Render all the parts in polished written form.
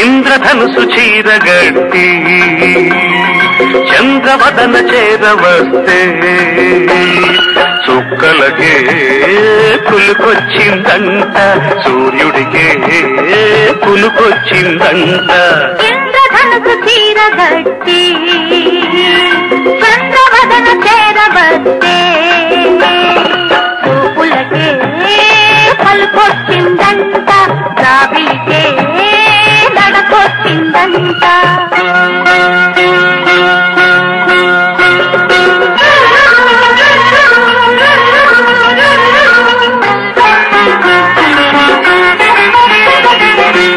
ఇంద్రధనుసు చీరగట్టి చంద్రవదన చేరవస్తే చుక్కలకే పులుకొచ్చిందంట, సూర్యుడికే పులుకొచ్చిందంట. ఇంద్రధనుసు చీరగట్టి చంద్రవదన చేరవస్తే చూపులకే పలుకొచ్చిందంట, రావికే నడకొచ్చిందంట.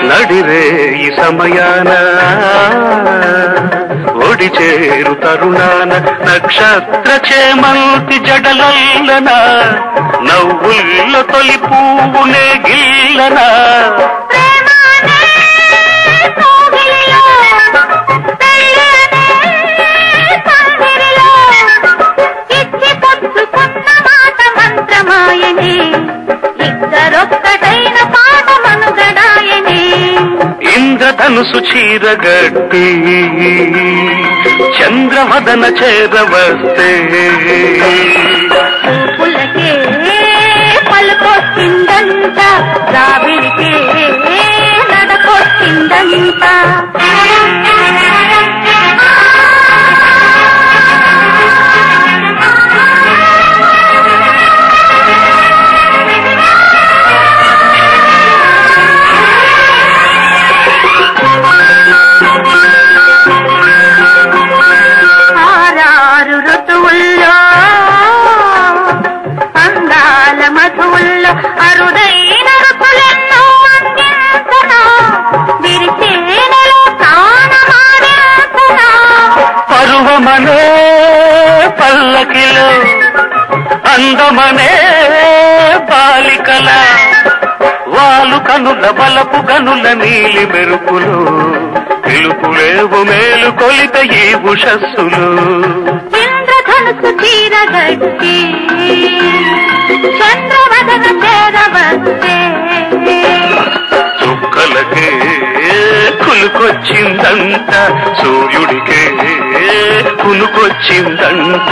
నడిరే ఈ సమయాన ఒడి చేరు తరుణాన నక్షత్ర చేమంతి జడలల్లన నవ్వుల్ల తొలి పువ్వునే గిల్లన ఇంద్రధనుసు చీరగట్టి చంద్రవదన చేరవస్తే పులకే పలుకొచ్చిందంట, రావిడికే నడకొచ్చిందంట. అరుదైన రుతులెన్నో అందించనా, విరిచేనలో ప్రాణమాడించనా. పరువమనే పల్లకిలో అందమనే బాలికల వాలు కనుల బలపు గనుల నీలి మెరుపులు పిలుపులేవు మేలు కొలిత ఈ ఉషస్సులు. ఇంద్రధనుసు చీరగట్టి చంద్రవదన చేరవస్తే చుక్కలకే కులుకొచ్చిందంట, సూర్యుడికే కులుకొచ్చిందంట.